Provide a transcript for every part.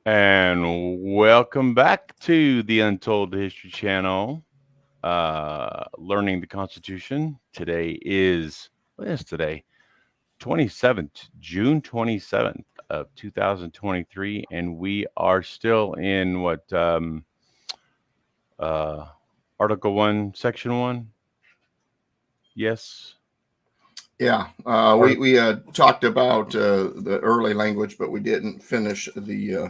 And welcome back to the Untold History Channel. Learning the Constitution. Today is what is today? 27th, June 27th of 2023, and we are still in what uh, Article 1, Section 1. Yes. Yeah, Article, we talked about the early language, but we didn't finish the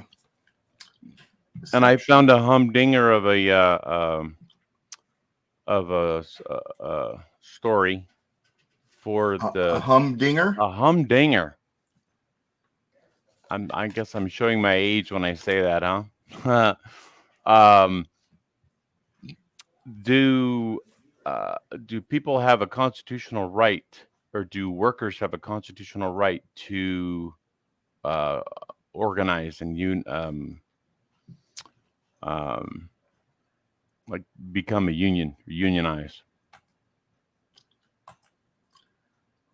and I section. found a humdinger of a story for A the humdinger. a humdinger. I guess I'm showing my age when I say that, huh? um, do uh, do people have a constitutional right, or do workers have a constitutional right to uh, organize and um, like become a unionize?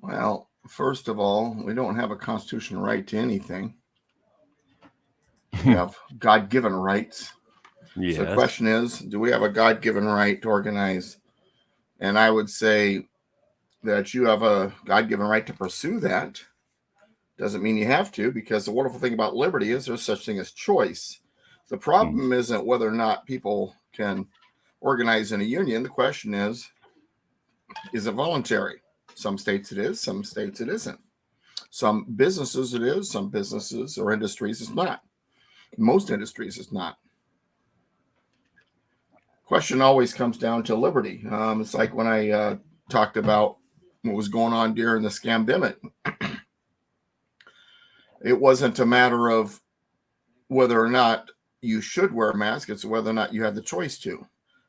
Well, first of all, we don't have a constitutional right to anything. We have God-given rights. So the Yes. question is, do we have a God-given right to organize? And I would say that you have a God-given right to pursue that. Doesn't mean you have to, because the wonderful thing about liberty is there's such thing as choice. The Hmm. problem isn't whether or not people can organize in a union. The question is it voluntary? Some states it is, some states it isn't. Some businesses it is, some businesses or industries it's not. Most industries it's not. Question always comes down to liberty. It's like when I talked about what was going on during the scamdemic. It wasn't a matter of whether or not you should wear a mask, it's whether or not you have the choice to,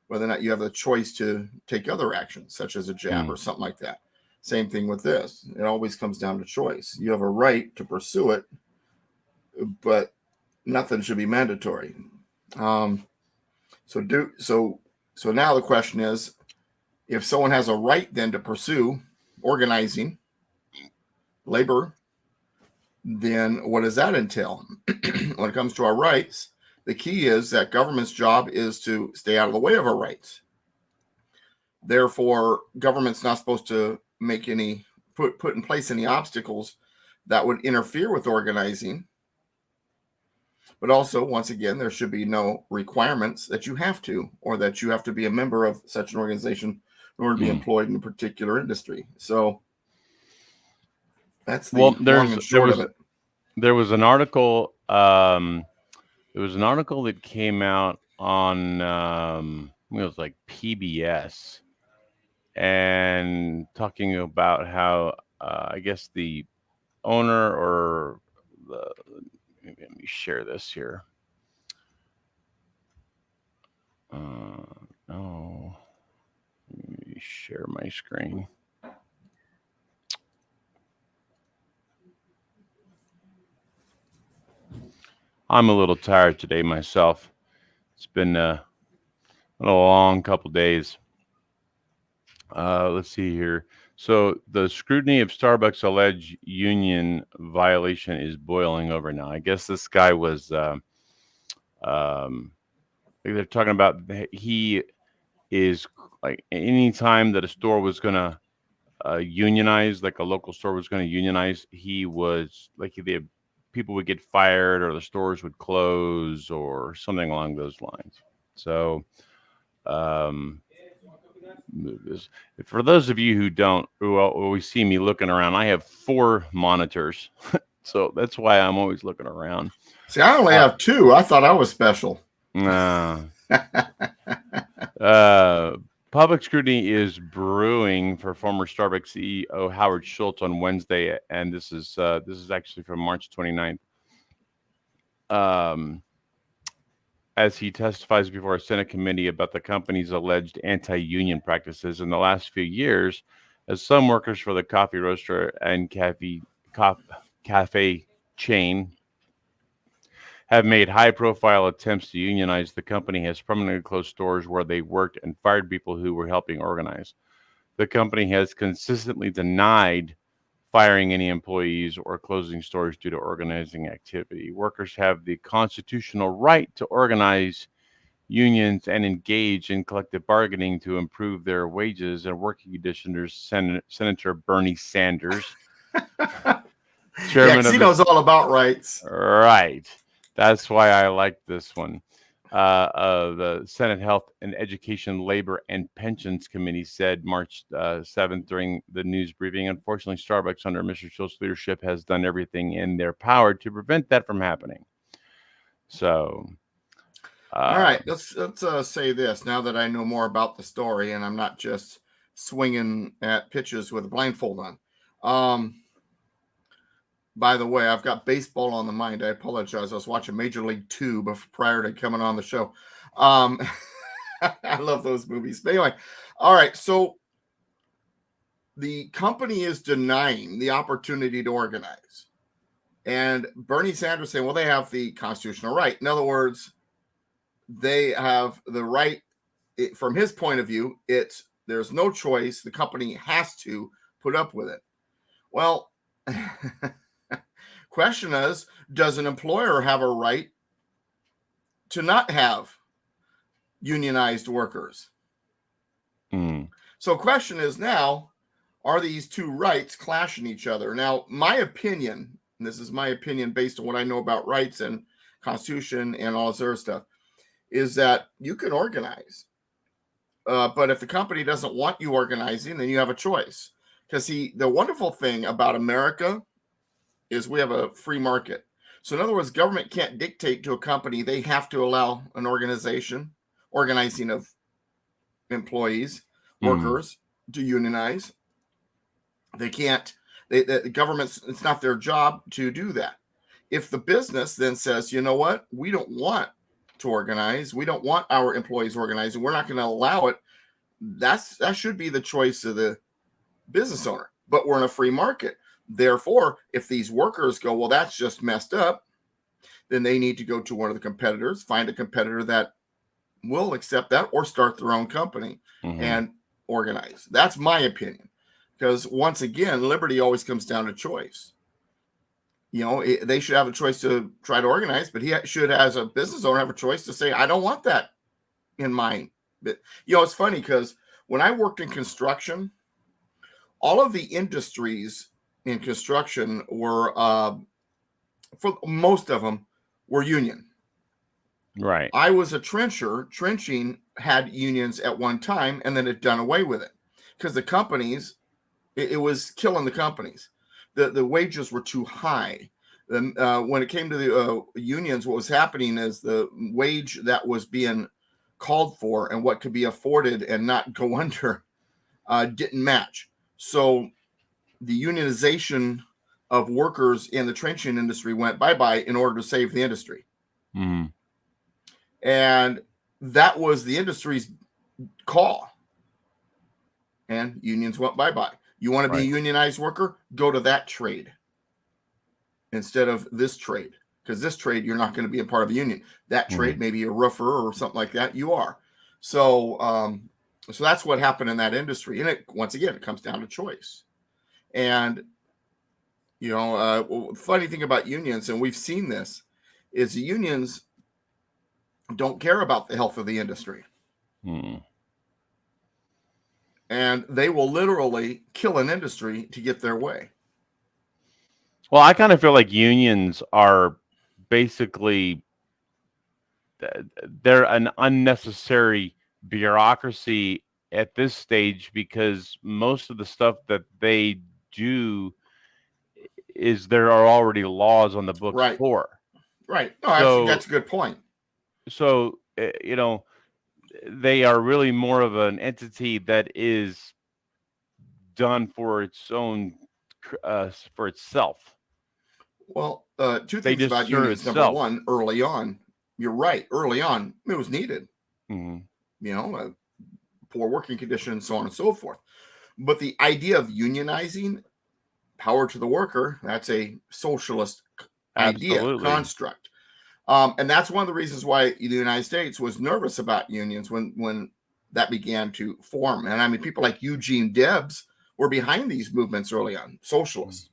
whether or not you have the choice to take other actions, such as a jab Hmm. or something like that. Same thing with this. It always comes down to choice. You have a right to pursue it, but nothing should be mandatory. Um, so do so. So now the question is, if someone has a right then to pursue organizing labor, then what does that entail? When it comes to our rights, the key is that government's job is to stay out of the way of our rights. Therefore, government's not supposed to make any put in place any obstacles that would interfere with organizing. But also, once again, there should be no requirements that you have to, or that you have to be a member of such an organization in order to be Hmm. employed in a particular industry. So that's Well, the long and there short of was it. there was an article. It was an article that came out on it was like PBS, and talking about how I guess the owner or the maybe let me share this here. No, let me share my screen. I'm a little tired today myself. It's been a long couple days. Let's see here. So the scrutiny of Starbucks' alleged union violation is boiling over now. I guess this guy was. Um, like they're talking about he is like any time that a store was gonna unionize, like a local store was gonna unionize, he was like the people would get fired or the stores would close or something along those lines. So um, this, for those of you who don't, who always see me looking around, I have four monitors, so that's why I'm always looking around. See, I only Uh, have two. I thought I was special. uh, Uh, Public scrutiny is brewing for former Starbucks CEO Howard Schultz on Wednesday, and this is actually from March 29th. Um, as he testifies before a Senate committee about the company's alleged anti-union practices in the last few years, as some workers for the coffee roaster and cafe chain have made high-profile attempts to unionize, the company has permanently closed stores where they worked and fired people who were helping organize. The company has consistently denied firing any employees or closing stores due to organizing activity. Workers have the constitutional right to organize unions and engage in collective bargaining to improve their wages and working conditions. Senator Bernie Sanders, Yeah, chairman because of he the knows all about rights. right. That's why I like this one. The Senate Health and Education, Labor, and Pensions Committee said March 7th during the news briefing. Unfortunately, Starbucks, under Mr. Schultz's leadership, has done everything in their power to prevent that from happening. So, All uh, right, let's say this now that I know more about the story and I'm not just swinging at pitches with a blindfold on. Um, by the way, I've got baseball on the mind. I apologize. I was watching Major League Two prior to coming on the show. Um, I love those movies. But anyway, all right. So the company is denying the opportunity to organize, and Bernie Sanders saying, "Well, they have the constitutional right." In other words, they have the right. From his point of view, there's no choice. The company has to put up with it. Well, question is, does an employer have a right to not have unionized workers? mm, So question is now, are these two rights clashing each other? Now, my opinion, and this is my opinion based on what I know about rights and Constitution and all this other stuff, is that you can organize. But if the company doesn't want you organizing, then you have a choice. Because the wonderful thing about America is we have a free market. So in other words, government can't dictate to a company they have to allow an organizing of employees, mm, workers to unionize. They can't. The government's it's not their job to do that. If the business then says, you know what, we don't want to organize, we don't want our employees organizing, we're not going to allow it. That should be the choice of the business owner. But we're in a free market. Therefore, if these workers go, well, that's just messed up, then they need to go to one of the competitors, find a competitor that will accept that, or start their own company mm-hmm, and organize. That's my opinion. Because once again, liberty always comes down to choice. They should have a choice to try to organize, but he should, as a business owner, have a choice to say, I don't want that in mine. But, it's funny because when I worked in construction, all of the industries in construction were, for most of them, were union. right. I was a trencher. Trenching had unions at one time, and then it done away with it because the companies, it was killing the companies. The wages were too high. When it came to the unions, what was happening is the wage that was being called for and what could be afforded and not go under didn't match. So the unionization of workers in the trenching industry went bye-bye in order to save the industry. Mm, And that was the industry's call. And unions went bye-bye. You want to be right. a unionized worker? Go to that trade instead of this trade. Because this trade, you're not going to be a part of a union. That Mm, trade, maybe a roofer or something like that, you are. So, so that's what happened in that industry. And once again, it comes down to choice. And funny thing about unions, and we've seen this, is the unions don't care about the health of the industry. mm. And they will literally kill an industry to get their way. Well, I kind of feel like unions are basically they're an unnecessary bureaucracy at this stage because most of the stuff that they do is there are already laws on the books Right. for. Right. No, I think So that's a good point. they are really more of an entity that is done for its own for itself. Well, two They things just about serve unions. Number itself. one, early on, you're right. Early on, it was needed, Hmm. poor working conditions, so on and so forth. But the idea of unionizing, power to the worker, that's a socialist idea, Absolutely. construct. And that's one of the reasons why the United States was nervous about unions when that began to form. And I mean, people like Eugene Debs were behind these movements early on, socialists.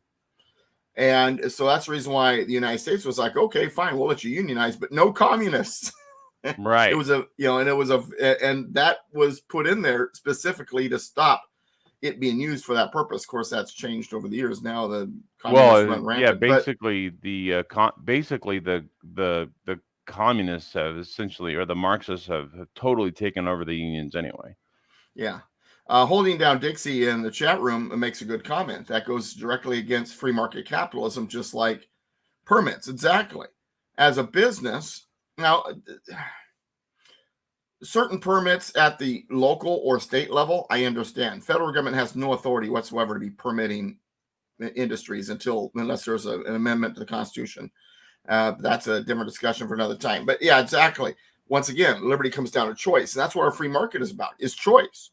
And so that's the reason why the United States was like, okay, fine, we'll let you unionize, but no communists. It Right. was a, and it was and that was put in there specifically to stop it being used for that purpose. Of course, that's changed over the years. Now the Well, communists run yeah, rampant, but basically basically the communists have essentially, or the Marxists have totally taken over the unions anyway. yeah. Holding down Dixie in the chat room makes a good comment. That goes directly against free market capitalism, just like permits. Exactly. As a business, now, certain permits at the local or state level, I understand. Federal government has no authority whatsoever to be permitting industries unless there's an amendment to the Constitution. That's a different discussion for another time. But yeah, exactly. Once again, liberty comes down to choice. And that's what our free market is about, is choice.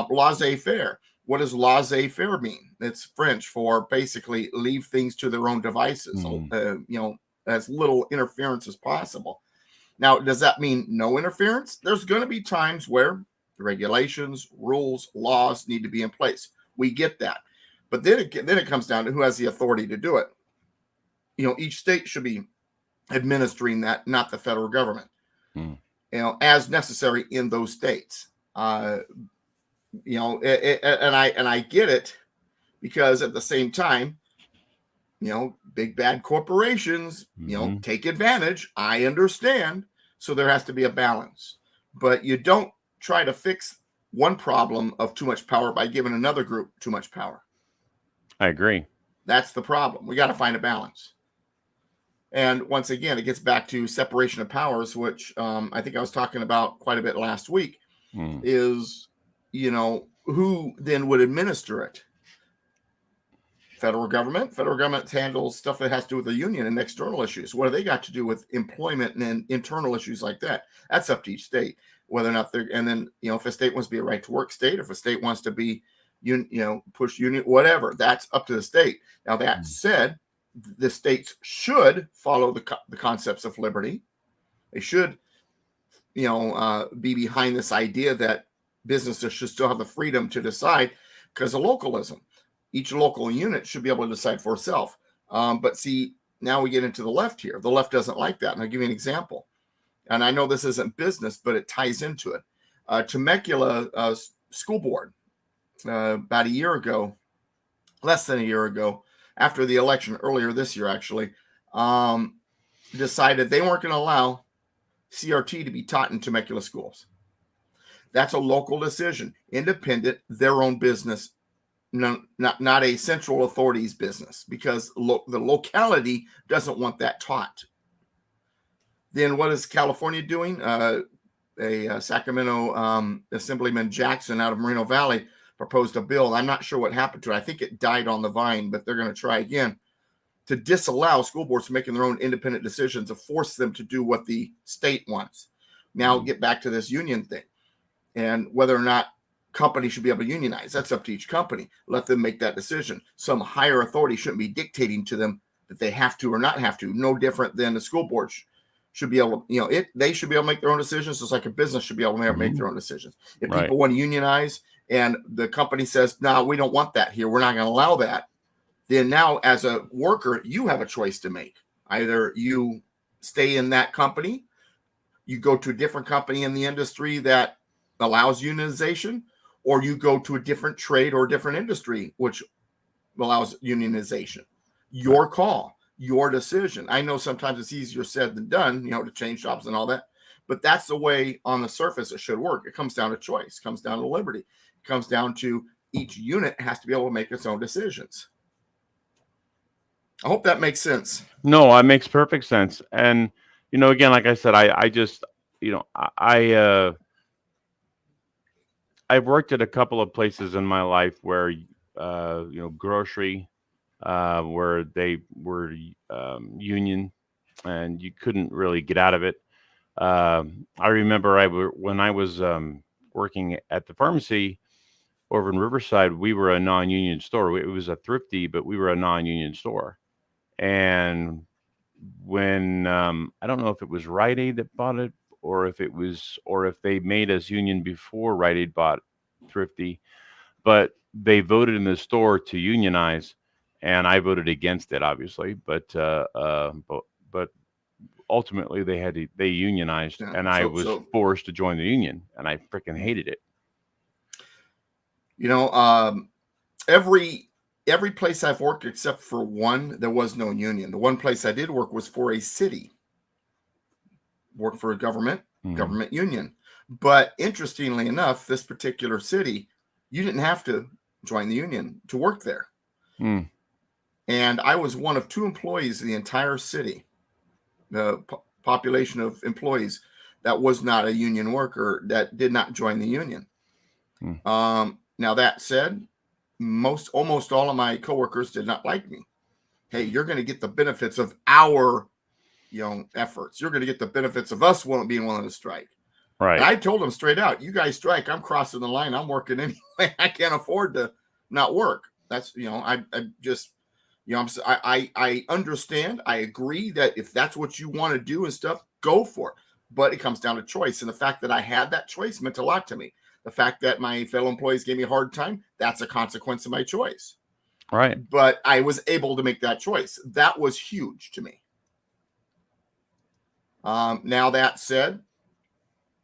Laissez-faire. What does laissez-faire mean? It's French for basically leave things to their own devices, Hmm. as little interference as possible. Now, does that mean no interference? There's going to be times where the regulations, rules, laws need to be in place. We get that. But then it comes down to who has the authority to do it. Each state should be administering that, not the federal government, Hmm. as necessary in those states. And I get it, because at the same time, big bad corporations, Hmm. take advantage. I understand. So there has to be a balance. But you don't try to fix one problem of too much power by giving another group too much power. I agree. That's the problem. We got to find a balance. And once again, it gets back to separation of powers, which I think I was talking about quite a bit last week, Hmm. is, who then would administer it? Federal government handles stuff that has to do with the union and external issues. What do they got to do with employment and internal issues like that? That's up to each state, whether or not they're, and then, if a state wants to be a right to work state, if a state wants to be, push union, whatever, that's up to the state. Now, that Hmm. said, the states should follow the concepts of liberty. They should, be behind this idea that businesses should still have the freedom to decide, because of localism. Each local unit should be able to decide for itself. But see, now we get into the left here. The left doesn't like that. And I'll give you an example. And I know this isn't business, but it ties into it. Temecula School Board, about a year ago, less than a year ago, after the election earlier this year, actually, um, decided they weren't going to allow CRT to be taught in Temecula schools. That's a local decision, independent, their own business, not a central authority's business, because the locality doesn't want that taught. Then what is California doing? A Sacramento Assemblyman Jackson out of Moreno Valley proposed a bill. I'm not sure what happened to it. I think it died on the vine, but they're going to try again to disallow school boards from making their own independent decisions, to force them to do what the state wants. Now, Hmm. get back to this union thing, and whether or not companies should be able to unionize. That's up to each company. Let them make that decision. Some higher authority shouldn't be dictating to them that they have to or not have to. No different than the school board should be able to, they should be able to make their own decisions, just like a business should be able to make Hmm. their own decisions. If Right. people want to unionize and the company says, no, we don't want that here, we're not going to allow that, then now as a worker, you have a choice to make. Either you stay in that company, you go to a different company in the industry that allows unionization, or you go to a different trade or a different industry which allows unionization. Right. Your call, your decision. I know sometimes it's easier said than done, to change jobs and all that, but that's the way on the surface it should work. It comes down to choice, it comes down to liberty, it comes down to each unit has to be able to make its own decisions. I hope that makes sense. No, it makes perfect sense. And again, like I said, I just I've worked at a couple of places in my life where grocery, where they were union, and you couldn't really get out of it. I remember when I was working at the pharmacy over in Riverside, we were a non-union store. It was a thrifty, but we were a non-union store. And when I don't know if it was Rite Aid that bought it, or if they made us union before Rite Aid bought thrifty. but they voted in the store to unionize, and I voted against it, obviously. But ultimately they unionized, Yeah. and I was forced to join the union, and I freaking hated it. You know, every place I've worked except for one, there was no union. The one place I did work was for a city, worked for a government union. But interestingly enough, this particular city, you didn't have to join the union to work there. Mm. And I was one of two employees in the entire city, the population of employees that was not a union worker that did not join the union. Mm. Now that said, almost all of my coworkers did not like me. Hey, you're going to get the benefits of our efforts. You're going to get the benefits of us being willing to strike. And Right. I told them straight out, you guys strike, I'm crossing the line. I'm working anyway. I can't afford to not work. That's I just I understand. I agree that if that's what you want to do and stuff, go for it. But it comes down to choice. And the fact that I had that choice meant a lot to me. The fact that my fellow employees gave me a hard time, that's a consequence of my choice. Right. But I was able to make that choice. That was huge to me. Now that said,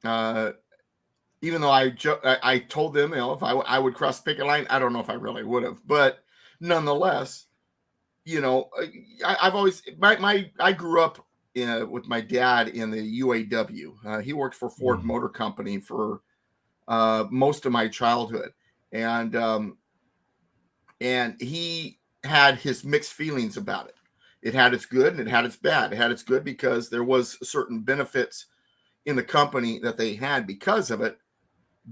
even though I told them, if I would cross the picket line, I don't know if I really would have, but nonetheless, I've always I grew up with my dad in the UAW. He worked for Ford Mm. Motor Company for most of my childhood, and he had his mixed feelings about it. It had its good and it had its bad. It had its good because there was certain benefits in the company that they had because of it,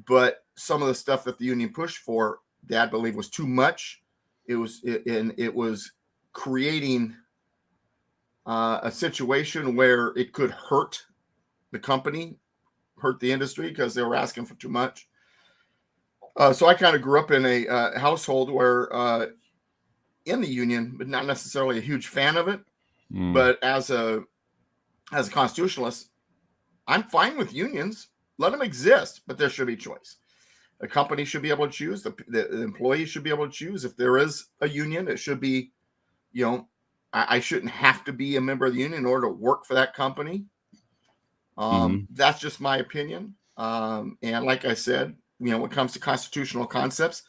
but some of the stuff that the union pushed for, Dad believed was too much. It was creating a situation where it could hurt the company, hurt the industry because they were asking for too much. So I kind of grew up in a household where in the union, but not necessarily a huge fan of it. Mm. But as a constitutionalist, I'm fine with unions. Let them exist, but there should be choice. A company should be able to choose. The employee should be able to choose. If there is a union, it should be, I shouldn't have to be a member of the union in order to work for that company. Mm. That's just my opinion. And like I said, when it comes to constitutional concepts,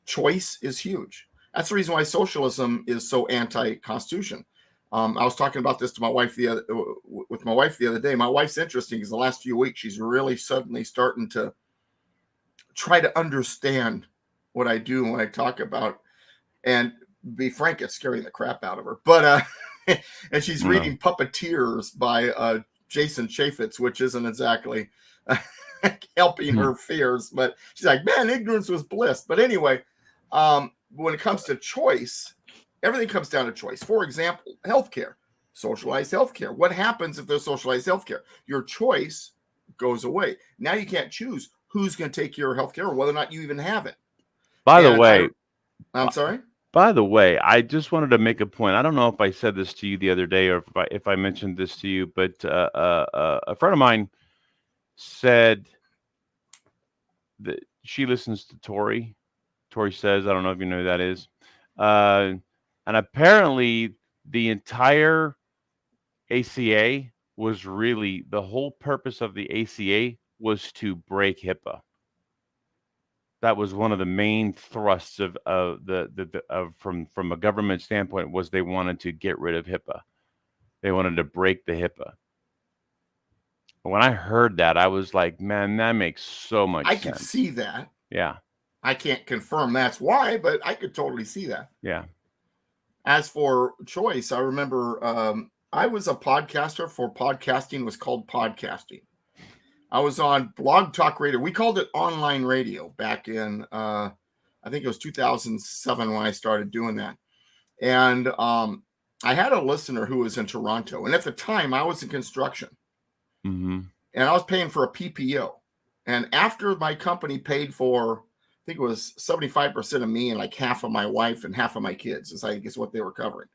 choice is huge. That's the reason why socialism is so anti-constitution. I was talking about this to my wife with my wife the other day. My wife's interesting because the last few weeks she's really suddenly starting to try to understand what I do and what I talk about. And be frank, it's scaring the crap out of her. But and she's No. reading Puppeteers by Jason Chaffetz, which isn't exactly helping Mm. her fears. But she's like, man, ignorance was bliss. But anyway, when it comes to choice, everything comes down to choice. For example, healthcare, socialized healthcare. What happens if there's socialized healthcare? Your choice goes away. Now you can't choose who's going to take your healthcare or whether or not you even have it. By the And way, I'm sorry. By the way, I just wanted to make a point. I don't know if I said this to you the other day or if I mentioned this to you, but a friend of mine said that she listens to Tori. Tori says, I don't know if you know who that is. Uh, and apparently, the entire ACA was really the whole purpose of the ACA was to break HIPAA. That was one of the main thrusts of the of from a government standpoint was they wanted to get rid of HIPAA. They wanted to break the HIPAA. When I heard that, I was like, man, that makes so much I could sense. see that. Yeah. I can't confirm that's why, but I could totally see that. Yeah. As for choice, I remember I was a podcaster for podcasting was called podcasting. I was on Blog Talk Radio. We called it online radio back in I think it was 2007 when I started doing that. And I had a listener who was in Toronto, and at the time I was in construction, Mhm. and I was paying for a PPO. And after my company paid for, I think it was 75% of me and like half of my wife and half of my kids, is I guess what they were covering.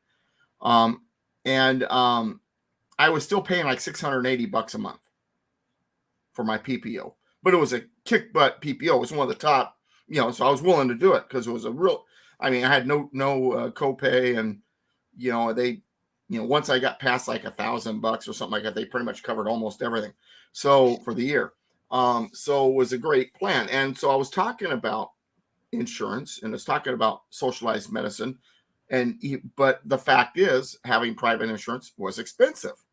Um, and I was still paying like $680 a month for my PPO, but it was a kick butt PPO. It was one of the top So I was willing to do it because it was a real. I mean, I had no copay, and they, once I got past like $1,000 or something like that, they pretty much covered almost everything. So for the year, so it was a great plan. And so I was talking about insurance and I was talking about socialized medicine, but the fact is, having private insurance was expensive,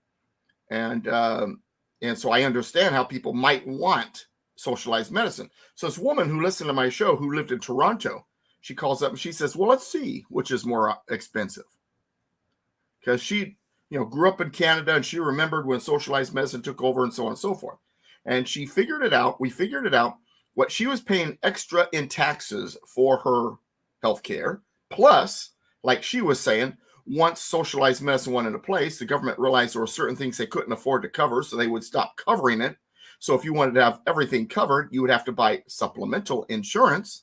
and so I understand how people might want socialized medicine. So this woman who listened to my show, who lived in Toronto, she calls up and she says, "Well, let's see which is more expensive," because she, grew up in Canada and she remembered when socialized medicine took over and so on and so forth. And she figured it out. We figured it out. What she was paying extra in taxes for her health care, plus, like she was saying, once socialized medicine went into place, the government realized there were certain things they couldn't afford to cover, so they would stop covering it. So if you wanted to have everything covered, you would have to buy supplemental insurance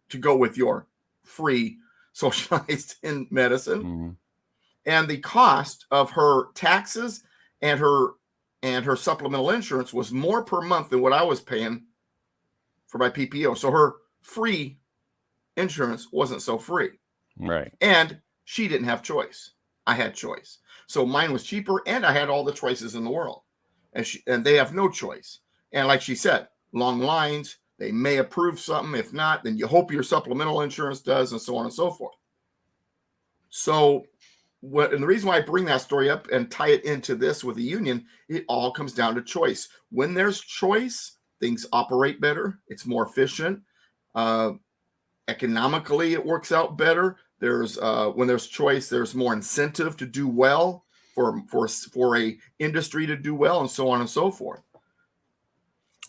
to go with your free socialized in medicine. Mm-hmm. And the cost of her taxes and her supplemental insurance was more per month than what I was paying for my PPO. So her free insurance wasn't so free. Right. And she didn't have choice. I had choice. So mine was cheaper and I had all the choices in the world. And they have no choice. And like she said, long lines, they may approve something. If not, then you hope your supplemental insurance does, and so on and so forth. So and the reason why I bring that story up and tie it into this with the union, it all comes down to choice. When there's choice, things operate better. It's more efficient. Economically, it works out better. There's when there's choice, there's more incentive to do well for a industry to do well, and so on and so forth.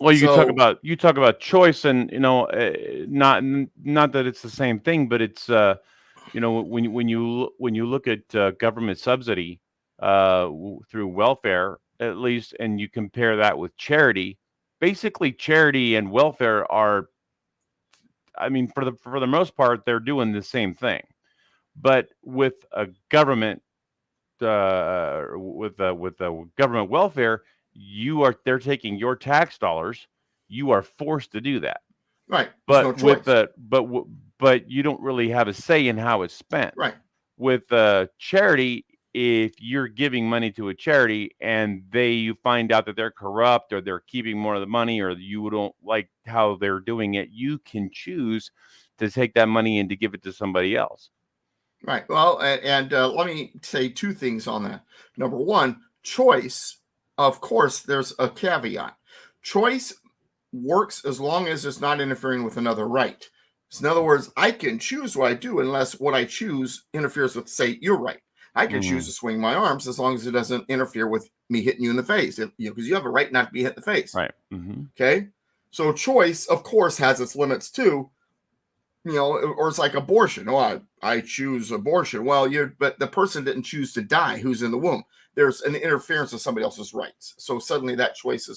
Well, So you talk about choice, and not that it's the same thing, but it's when you look at government subsidy through welfare, at least, and you compare that with charity, basically charity and welfare are, I mean, for the most part, they're doing the same thing, but with a government with the government welfare, they're taking your tax dollars. You are forced to do that. right, there's no But with choice. the but you don't really have a say in how it's spent. Right, With charity, if you're giving money to a charity and you find out that they're corrupt or they're keeping more of the money or you don't like how they're doing it, you can choose to take that money and to give it to somebody else. right. Well, and let me say two things on that. Number one, choice. Of course, there's a caveat. Choice works as long as it's not interfering with another right. So in other words, I can choose what I do unless what I choose interferes with, say, your right. I can choose Mm-hmm. to swing my arms as long as it doesn't interfere with me hitting you in the face, because you have a right not to be hit in the face. Right. Mm-hmm. Okay. So choice, of course, has its limits too. Or it's like abortion. Oh, I choose abortion. Well, but the person didn't choose to die who's in the womb. There's an interference with somebody else's rights. So suddenly that choice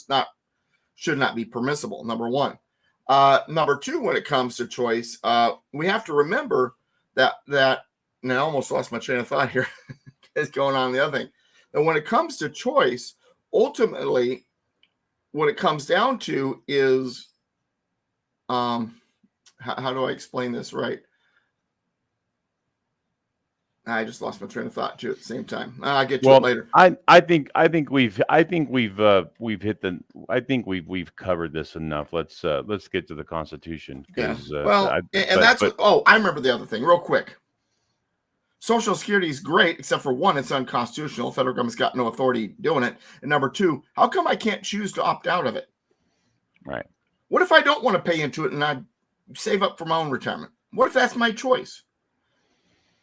should not be permissible. Number one. Number two, when it comes to choice, we have to remember that and I almost lost my train of thought here. It's going on the other thing. And when it comes to choice, ultimately, what it comes down to is, how do I explain this right? I just lost my train of thought too at the same time. I'll get to it Well, later. I think we've covered this enough. Let's get to the Constitution Yeah. because Well, and that's but what. Oh, I remember the other thing, real quick. Social Security is great, except for one, it's unconstitutional. The federal government's got no authority doing it. And number two, how come I can't choose to opt out of it? right. What if I don't want to pay into it and I save up for my own retirement? What if that's my choice?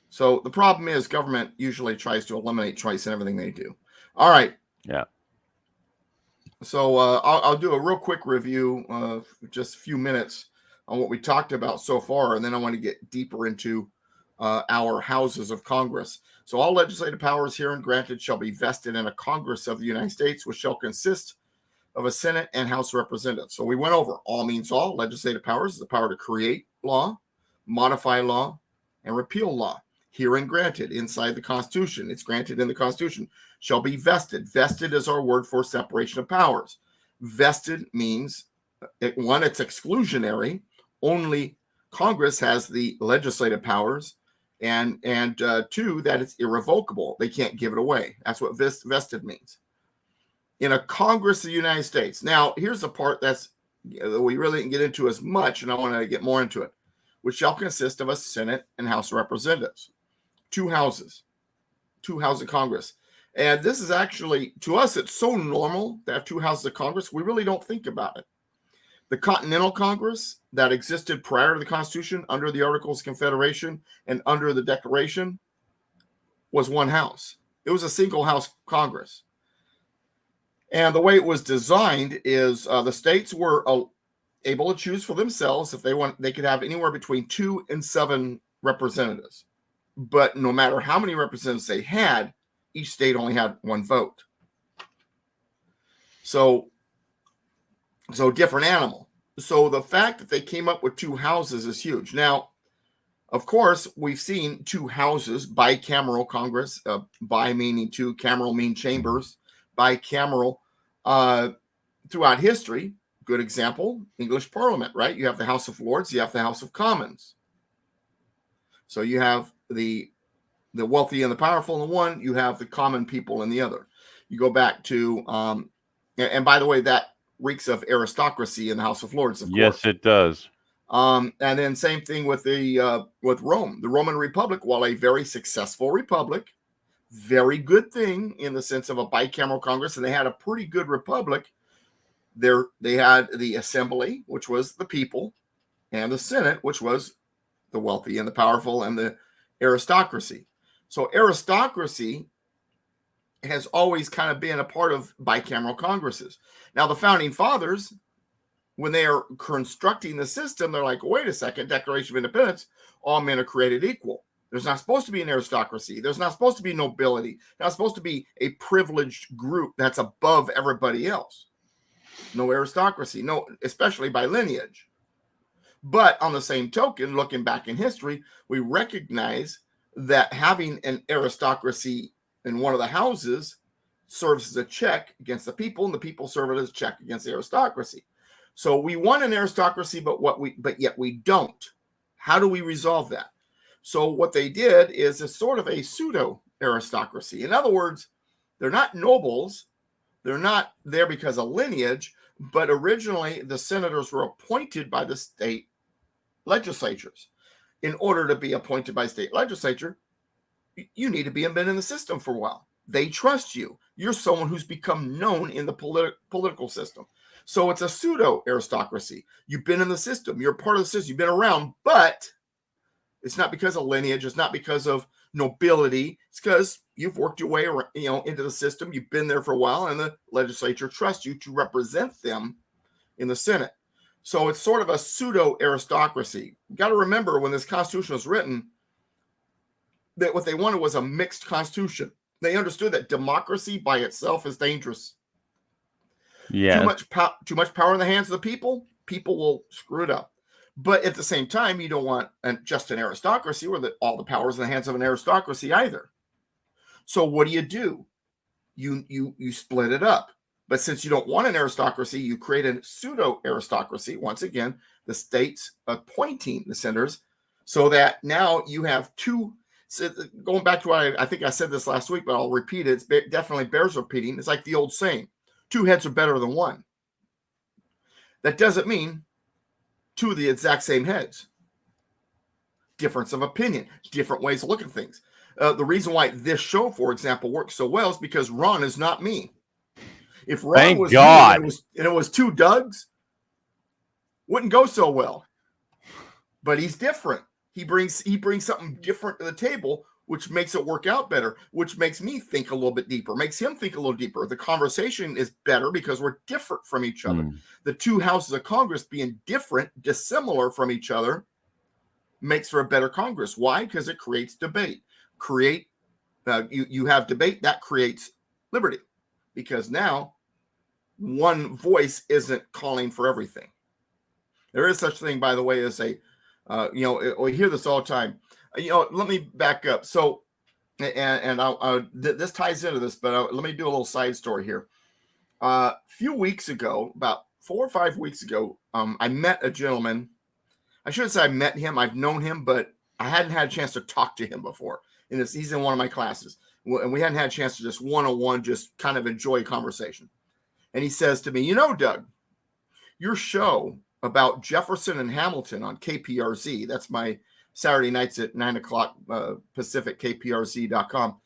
So the problem is government usually tries to eliminate choice in everything they do. All right. Yeah. So I'll do a real quick review of just a few minutes on what we talked about so far, and then I want to get deeper into our houses of Congress. So all legislative powers herein granted shall be vested in a Congress of the United States, which shall consist of a Senate and House of Representatives. So we went over all means all. Legislative powers is the power to create law, modify law, and repeal law. Herein granted inside the Constitution. It's granted in the Constitution. Shall be vested. Vested is our word for separation of powers. Vested means, one, it's exclusionary, only Congress has the legislative powers, and two, that it's irrevocable. They can't give it away. That's what vested means. In a Congress of the United States. Now, here's the part that's we really didn't get into as much, and I want to get more into it, which shall consist of a Senate and House of Representatives, two houses of Congress. And this is actually, to us, it's so normal to have two houses of Congress, we really don't think about it. The Continental Congress that existed prior to the Constitution, under the Articles of Confederation and under the Declaration, was one house. It was a single house Congress. And the way it was designed is the states were able to choose for themselves if they want. They could have anywhere between 2 and 7 representatives. But no matter how many representatives they had, each state only had one vote. So different animal. So the fact that they came up with two houses is huge. Now, of course, we've seen two houses, bicameral Congress, bi meaning two, cameral mean chambers, bicameral throughout history. Good example, English Parliament, right? You have the House of Lords, you have the House of Commons. So you have the wealthy and the powerful in the one, you have the common people in the other. You go back to, and by the way, that reeks of aristocracy in the House of Lords, of course. Yes, it does. And then same thing with with Rome. The Roman Republic, while a very successful republic, very good thing in the sense of a bicameral Congress, and they had a pretty good republic. They had the assembly, which was the people, and the Senate, which was the wealthy and the powerful and the aristocracy. So aristocracy has always kind of been a part of bicameral Congresses. Now, the founding fathers, when they are constructing the system, they're like, wait a second, Declaration of Independence, all men are created equal. There's not supposed to be an aristocracy. There's not supposed to be nobility. There's not supposed to be a privileged group that's above everybody else. No aristocracy, no, especially by lineage. But on the same token, looking back in history, we recognize that having an aristocracy in one of the houses serves as a check against the people, and the people serve it as a check against the aristocracy. So we want an aristocracy, but yet we don't. How do we resolve that? So what they did is a sort of a pseudo aristocracy. In other words, they're not nobles. They're not there because of lineage, but originally the senators were appointed by the state legislatures. In order to be appointed by state legislature, you need to be been in the system for a while. They trust you. You're someone who's become known in the political system. So it's a pseudo aristocracy. You've been in the system. You're part of the system. You've been around, but it's not because of lineage. It's not because of nobility. It's because you've worked your way, into the system. You've been there for a while, and the legislature trusts you to represent them in the Senate. So it's sort of a pseudo aristocracy. You got to remember, when this Constitution was written, that what they wanted was a mixed constitution. They understood that democracy by itself is dangerous. Yeah. Too much power in the hands of the people will screw it up. But at the same time, you don't want just an aristocracy where all the power is in the hands of an aristocracy either. So what do? You split it up. But since you don't want an aristocracy, you create a pseudo aristocracy. Once again, the states appointing the senators, so that now you have two. So going back to what I think I said this last week, but I'll repeat it. It definitely bears repeating. It's like the old saying, 2 heads are better than one. That doesn't mean 2 of the exact same heads. Difference of opinion, different ways of looking at things. The reason why this show, for example, works so well is because Ron is not me. If Ron was God. me and it was 2 Dougs, wouldn't go so well. But he's different. He brings something different to the table, which makes it work out better, which makes me think a little bit deeper, makes him think a little deeper. The conversation is better because we're different from each other. The 2 houses of Congress being different, dissimilar from each other, makes for a better Congress. Why? Because it creates debate. You have debate, that creates liberty, because now one voice isn't calling for everything. There is such thing, by the way, as a we hear this all the time. Let me back up. So, and this ties into this, but let me do a little side story here. A few weeks ago, about 4 or 5 weeks ago, I met a gentleman I shouldn't say I met him. I've known him, but I hadn't had a chance to talk to him before. And he's in one of my classes, and we hadn't had a chance to just one-on-one, just kind of enjoy a conversation. And he says to me, you know, Doug, your show about Jefferson and Hamilton on KPRZ, that's my Saturday nights at 9 o'clock Pacific, kprz.com.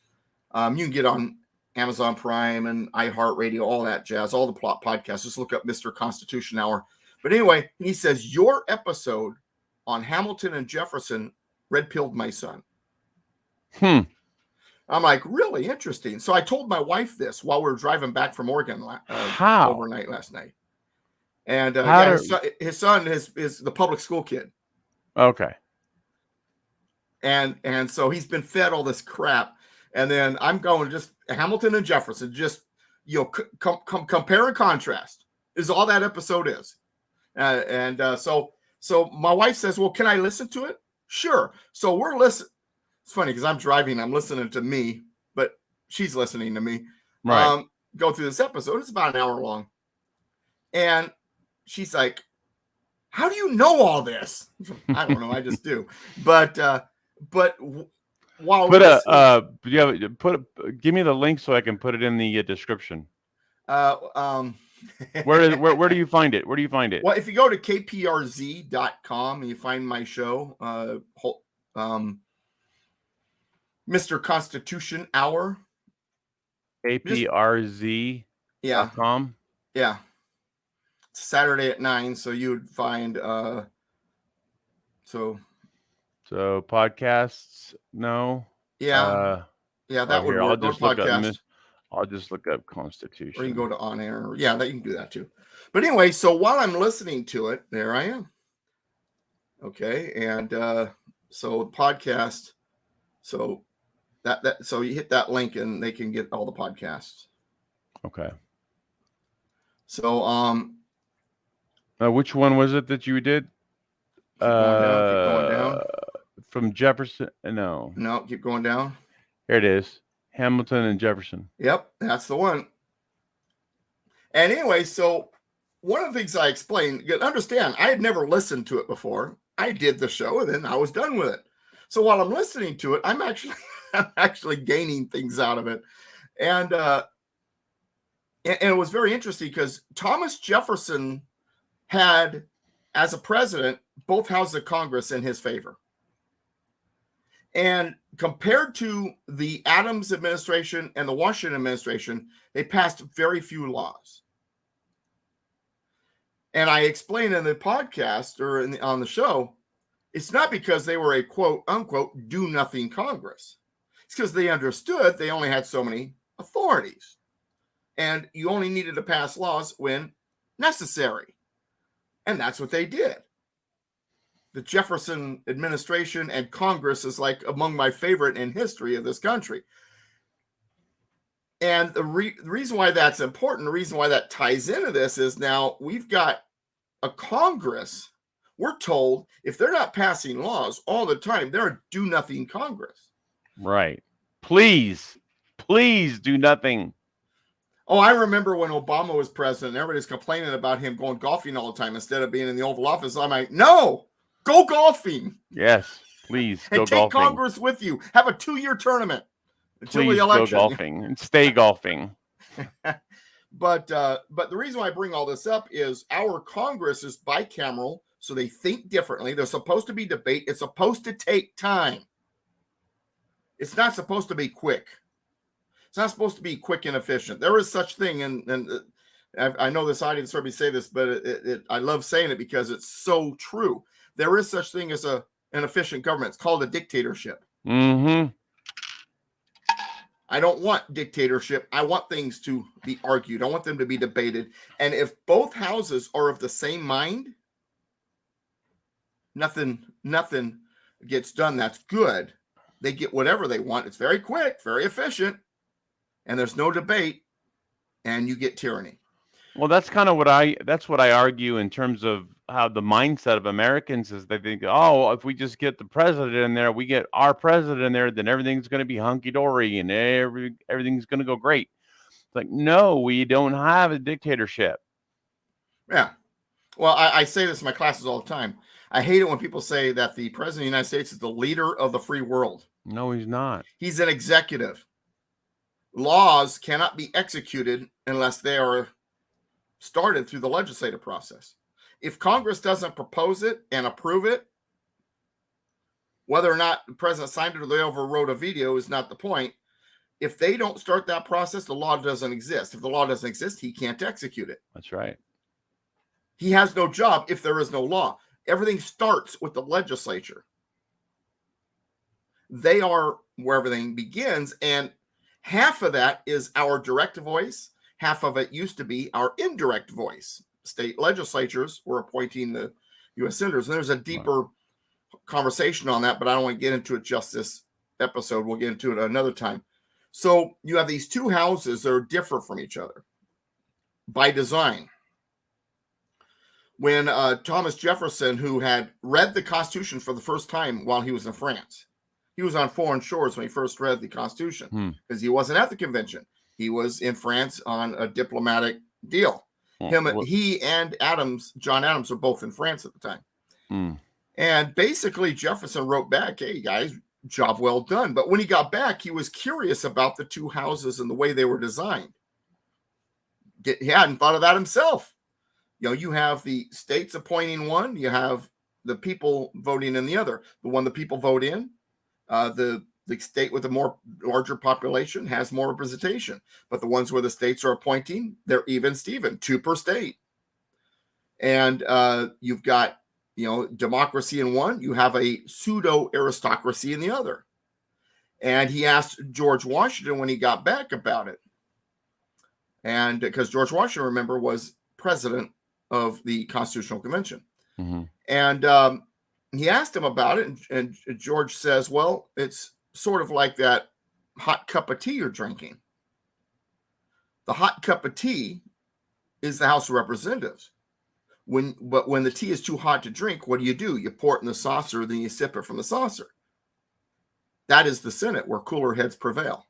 You can get on Amazon Prime and iHeartRadio, all that jazz, all the plot podcasts. Just look up Mr. Constitution Hour. But anyway, he says, your episode on Hamilton and Jefferson red-pilled my son. I'm like, really interesting. So I told my wife this while we were driving back from Oregon overnight last night. And his son is the public school kid. Okay. And so he's been fed all this crap. And then I'm going just Hamilton and Jefferson, just, you know, compare and contrast is all that episode is. So my wife says, well, can I listen to it? Sure. So we're listening. It's funny because I'm driving, I'm listening to me, but she's listening to me. Right. Go through this episode. It's about an hour long. And she's like, how do you know all this? I don't know. I just do. But while give me the link so I can put it in the description. where do you find it? Where do you find it? Well, if you go to kprz.com and you find my show, Mr. Constitution Hour. kprz.com. Yeah. Saturday at 9, so you would find so podcasts. No. That would here, work. I'll just look up Constitution. Or you can go to On Air. Yeah, that you can do that too. But anyway, so while I'm listening to it, there I am. Okay, and so podcast. So so you hit that link and they can get all the podcasts. Okay. So which one was it that you did? Keep going down. From Jefferson. No, keep going down. Here it is. Hamilton and Jefferson. Yep, that's the one. And anyway, so one of the things I explained, you understand, I had never listened to it before. I did the show and then I was done with it. So while I'm listening to it, I'm actually gaining things out of it. And it was very interesting because Thomas Jefferson had, as a president, both houses of Congress in his favor. And compared to the Adams administration and the Washington administration, they passed very few laws. And I explained in the podcast or on the show, it's not because they were a quote unquote do nothing Congress. It's because they understood they only had so many authorities. And you only needed to pass laws when necessary. And that's what they did. The Jefferson administration and Congress is like among my favorite in history of this country. And the reason why that's important, the reason why that ties into this is now we've got a Congress. We're told if they're not passing laws all the time, they're a do nothing Congress. Right. Please do nothing. Oh, I remember when Obama was president, everybody's complaining about him going golfing all the time instead of being in the Oval Office. I'm like, no, go golfing. Yes, please go and take golfing. Congress with you. Have a 2-year tournament until please the election. Go golfing and stay golfing. But the reason why I bring all this up is our Congress is bicameral, so they think differently. There's supposed to be debate. It's supposed to take time. It's not supposed to be quick. It's not supposed to be quick and efficient. There is such thing, and I know this audience heard me say this, but I love saying it because it's so true. There is such thing as an efficient government. It's called a dictatorship. Mm-hmm. I don't want dictatorship. I want things to be argued. I want them to be debated. And if both houses are of the same mind, nothing gets done. That's good. They get whatever they want. It's very quick, very efficient. And there's no debate, and you get tyranny. Well, that's kind of what I argue in terms of how the mindset of Americans is. They think, oh, if we just get the president in there, we get our president in there, then everything's going to be hunky-dory and everything's going to go great. It's like, no, we don't have a dictatorship. Yeah. Well, I say this in my classes all the time. I hate it when people say that the president of the United States is the leader of the free world. No, he's not. He's an executive. Laws cannot be executed unless they are started through the legislative process. If Congress doesn't propose it and approve it, whether or not the president signed it or they overrode a veto is not the point. If they don't start that process, the law doesn't exist. If the law doesn't exist, he can't execute it. That's right. He has no job if there is no law. Everything starts with the legislature. They are where everything begins, and half of that is our direct voice. Half of it used to be our indirect voice. State legislatures were appointing the U.S. senators, and there's a deeper conversation on that, but I don't want to get into it just this episode. We'll get into it another time. So you have these two houses that are different from each other by design. When Thomas Jefferson, who had read the Constitution for the first time while he was in France, he was on foreign shores when he first read the Constitution because he wasn't at the convention. He was in France on a diplomatic deal. He and John Adams, were both in France at the time. And basically, Jefferson wrote back, "Hey, guys, job well done." But when he got back, he was curious about the two houses and the way they were designed. He hadn't thought of that himself. You have the states appointing one, you have the people voting in the other. The one the people vote in, the state with a more larger population has more representation. But the ones where the states are appointing, they're even Steven, 2 per state. And you've got, democracy in one, you have a pseudo aristocracy in the other. And he asked George Washington when he got back about it. And because George Washington, remember, was president of the Constitutional Convention. And he asked him about it, and George says, well, it's sort of like that hot cup of tea you're drinking. The hot cup of tea is the House of Representatives. But when the tea is too hot to drink, what do? You pour it in the saucer, then you sip it from the saucer. That is the Senate, where cooler heads prevail.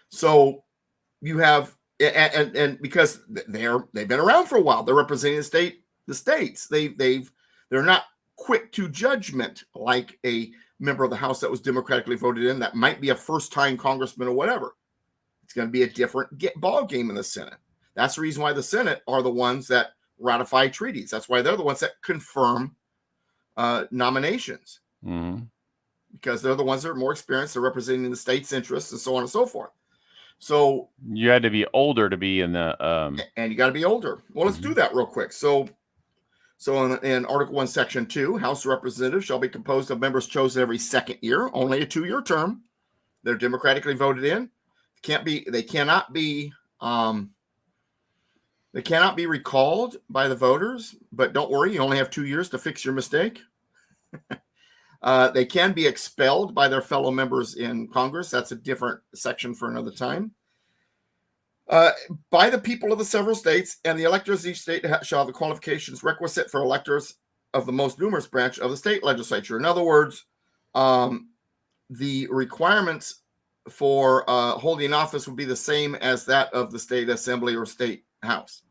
So you have, and because they've been around for a while, they're representing the states. They're not quick to judgment like a member of the House that was democratically voted in. That might be a first-time congressman or whatever. It's going to be a different ball game in the Senate. That's the reason why the Senate are the ones that ratify treaties. That's why they're the ones that confirm nominations. Because they're the ones that are more experienced. They're representing the state's interests and so on and so forth. So you had to be older to be in the and you got to be older. Well, let's do that real quick. So in Article 1, Section 2, House of Representatives shall be composed of members chosen every second year, only a 2-year term. They're democratically voted in. They cannot be recalled by the voters, but don't worry, you only have 2 years to fix your mistake. They can be expelled by their fellow members in Congress. That's a different section for another time. By the people of the several states, and the electors of each state shall have the qualifications requisite for electors of the most numerous branch of the state legislature. In other words, the requirements for holding office would be the same as that of the state assembly or state house.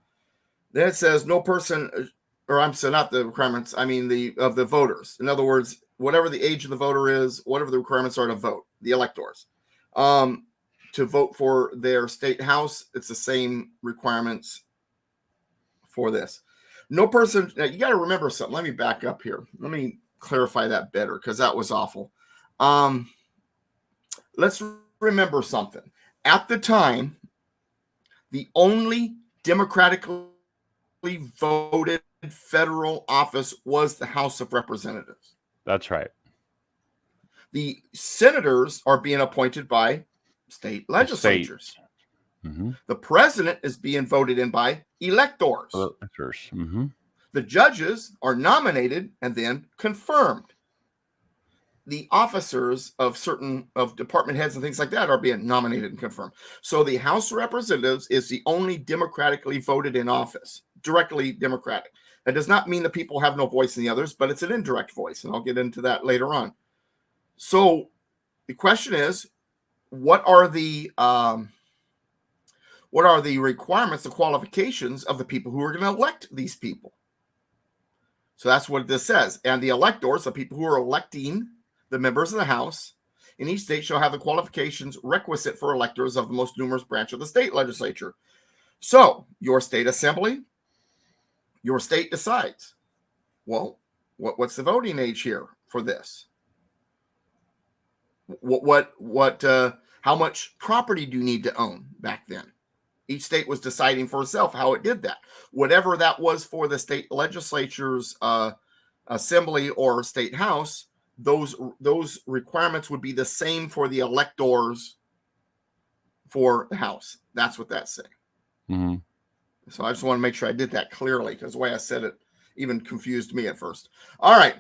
Then it says no person, or I'm sorry, not the requirements, I mean of the voters. In other words, whatever the age of the voter is, whatever the requirements are to vote, the electors. To vote for their state house, it's the same requirements for this. No person, now you got to remember something. Let me back up here. Let me clarify that better because that was awful. Let's remember something. At the time, the only democratically voted federal office was the House of Representatives. That's right. The senators are being appointed by state legislatures. The president is being voted in by electors. The judges are nominated and then confirmed. The officers of department heads and things like that are being nominated and confirmed. So the House of Representatives is the only democratically voted in office, directly Democratic. That does not mean the people have no voice in the others, but it's an indirect voice, and I'll get into that later on. So the question is, what are the requirements, the qualifications of the people who are going to elect these people? So that's what this says. And the electors, the people who are electing the members of the House in each state, shall have the qualifications requisite for electors of the most numerous branch of the state legislature. So your state assembly, your state decides. Well, what's the voting age here for this? How much property do you need to own back then? Each state was deciding for itself how it did that. Whatever that was for the state legislature's assembly or state house, those requirements would be the same for the electors for the house. That's what that's saying. Mm-hmm. So I just want to make sure I did that clearly, because the way I said it even confused me at first. All right.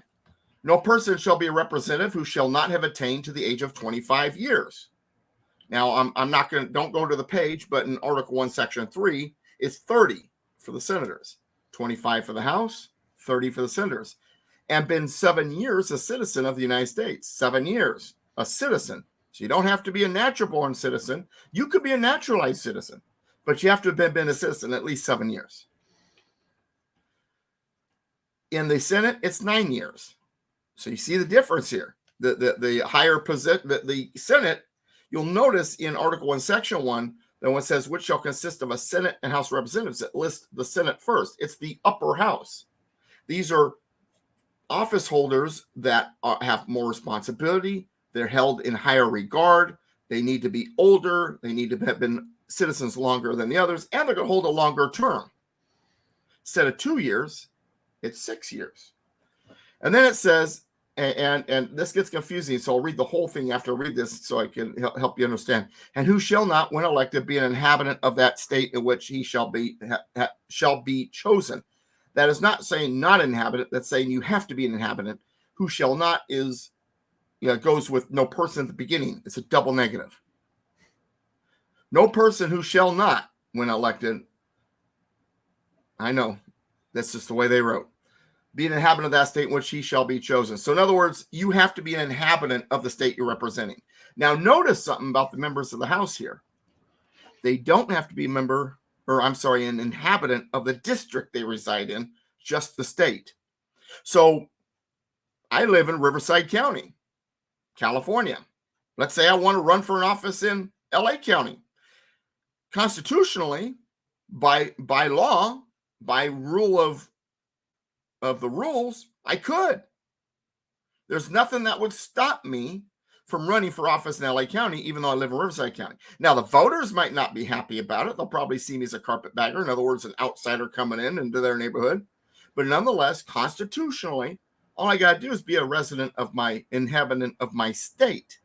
No person shall be a representative who shall not have attained to the age of 25 years. Now, I'm not going to, don't go to the page, but in Article 1, Section 3, it's 30 for the senators, 25 for the House, 30 for the senators, and been 7 years a citizen of the United States. 7 years, a citizen. So you don't have to be a natural-born citizen. You could be a naturalized citizen, but you have to have been a citizen at least 7 years. In the Senate, it's 9 years. So you see the difference here. The higher position, the Senate, you'll notice in Article 1, Section 1, that when it says which shall consist of a Senate and House of Representatives, it lists the Senate first. It's the upper house. These are office holders that have more responsibility. They're held in higher regard. They need to be older. They need to have been citizens longer than the others, and they're going to hold a longer term. Instead of 2 years, it's 6 years. And then it says, and this gets confusing, so I'll read the whole thing after I read this so I can help you understand. And who shall not, when elected, be an inhabitant of that state in which he shall be chosen. That is not saying not inhabitant. That's saying you have to be an inhabitant. Who shall not is, goes with no person at the beginning. It's a double negative. No person who shall not, when elected. I know. That's just the way they wrote. Be an inhabitant of that state in which he shall be chosen. So in other words, you have to be an inhabitant of the state you're representing. Now, notice something about the members of the House here. They don't have to be an inhabitant of the district they reside in, just the state. So I live in Riverside County, California. Let's say I want to run for an office in LA County. Constitutionally, by law, by rule of the rules, I could. There's nothing that would stop me from running for office in LA County, even though I live in Riverside County. Now, the voters might not be happy about it. They'll probably see me as a carpetbagger. In other words, an outsider coming into their neighborhood. But nonetheless, constitutionally, all I got to do is be a inhabitant of my state.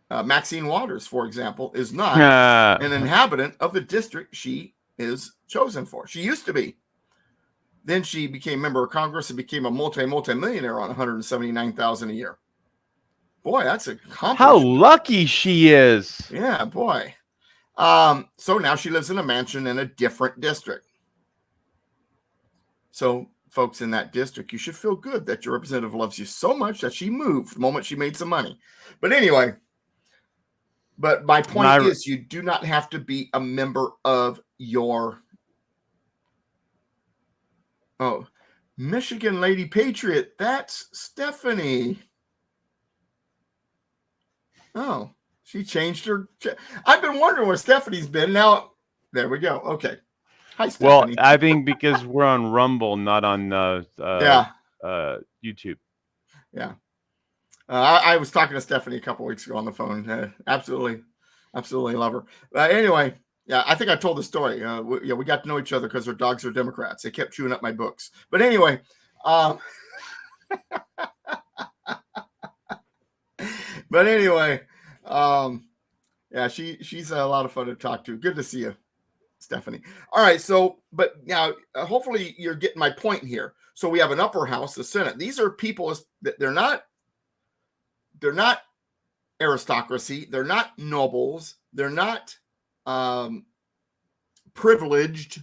Maxine Waters, for example, is not an inhabitant of the district she is chosen for. She used to be. Then she became a member of Congress and became a multi-millionaire on $179,000 a year. Boy, that's a accomplishment. How lucky she is. Yeah, boy. So now she lives in a mansion in a different district. So, folks in that district, you should feel good that your representative loves you so much that she moved the moment she made some money. But anyway, but my point is, you do not have to be a member of your... Oh, Michigan Lady Patriot. That's Stephanie. Oh, she changed her. I've been wondering where Stephanie's been. Now, there we go. Okay. Hi, Stephanie. Well, I think because we're on Rumble, not on YouTube. Yeah. I was talking to Stephanie a couple weeks ago on the phone. Absolutely love her. Anyway. Yeah, I think I told the story. We got to know each other because our dogs are Democrats. They kept chewing up my books. But anyway, yeah, she's a lot of fun to talk to. Good to see you, Stephanie. All right, so, but now, hopefully you're getting my point here. So we have an upper house, the Senate. These are people that they're not aristocracy. They're not nobles. They're not privileged,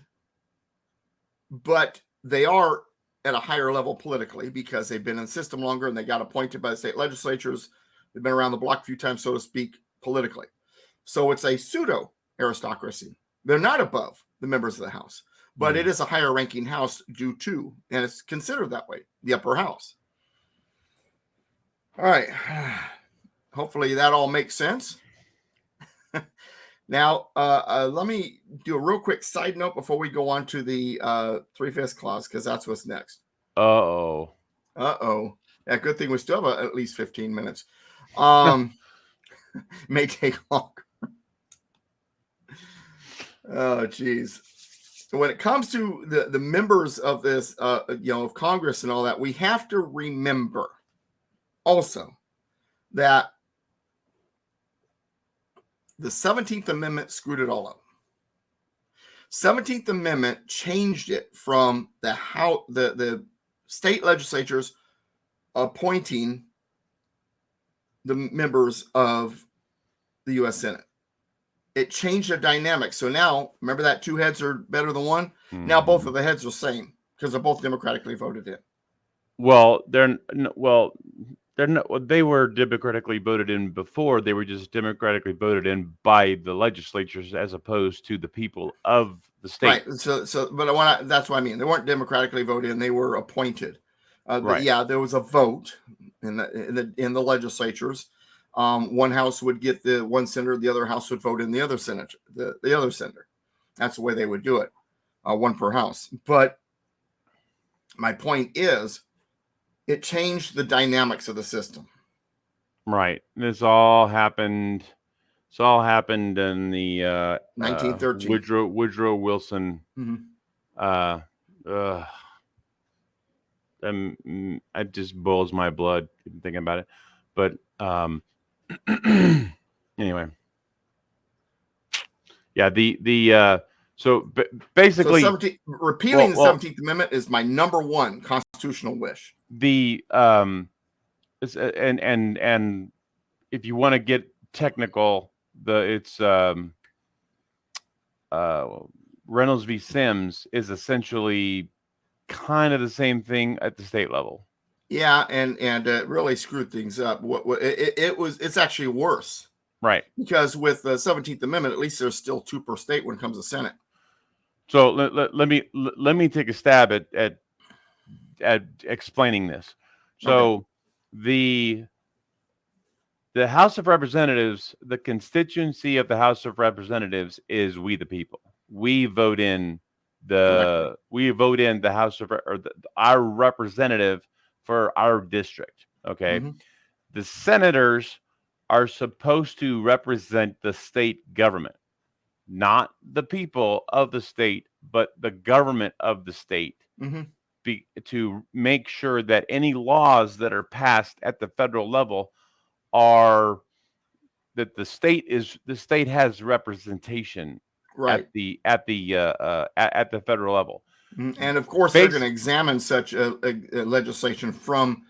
but they are at a higher level politically because they've been in the system longer and they got appointed by the state legislatures. They've been around the block a few times, so to speak, politically. So it's a pseudo aristocracy. They're not above the members of the House, but it is a higher ranking house due to, and it's considered that way, the upper house. All right. Hopefully that all makes sense. Now, let me do a real quick side note before we go on to the 3/5 clause, because that's what's next. Uh-oh. Uh-oh. Yeah, good thing we still have at least 15 minutes. May take longer. Oh, geez. When it comes to the members of this, of Congress and all that, we have to remember also that the 17th Amendment screwed it all up. 17th Amendment changed it from the state legislatures appointing the members of the U.S. Senate. It changed the dynamic. So now, remember that two heads are better than one? Mm-hmm. Now both of the heads are the same because they're both democratically voted in. Well, they were democratically voted in before. They were just democratically voted in by the legislatures as opposed to the people of the state. Right. But that's what I mean. They weren't democratically voted in. They were appointed. Right. Yeah, there was a vote in the legislatures. One house would get the one senator, the other house would vote in the other senator, the other senator. That's the way they would do it, one per house. But my point is, it changed the dynamics of the system. Right. This all happened. It's all happened in the 1913 Woodrow Wilson. It just boils my blood thinking about it. But anyway, yeah. So basically, repealing the 17th Amendment is my number one constitutional wish. And if you want to get technical, it's Reynolds v. Sims is essentially kind of the same thing at the state level. Yeah, and it really screwed things up. It's actually worse, right? Because with the 17th Amendment, at least there's still 2 per state when it comes to Senate. So let me take a stab at explaining this. So okay. The House of Representatives, the constituency of the House of Representatives is we the people. We vote in the House of our representative for our district. Okay. Mm-hmm. The senators are supposed to represent the state government, not the people of the state, but the government of the state. Mm-hmm. To make sure that any laws that are passed at the federal level are that the state has representation right at the federal level. And of course, they're going to examine such a legislation from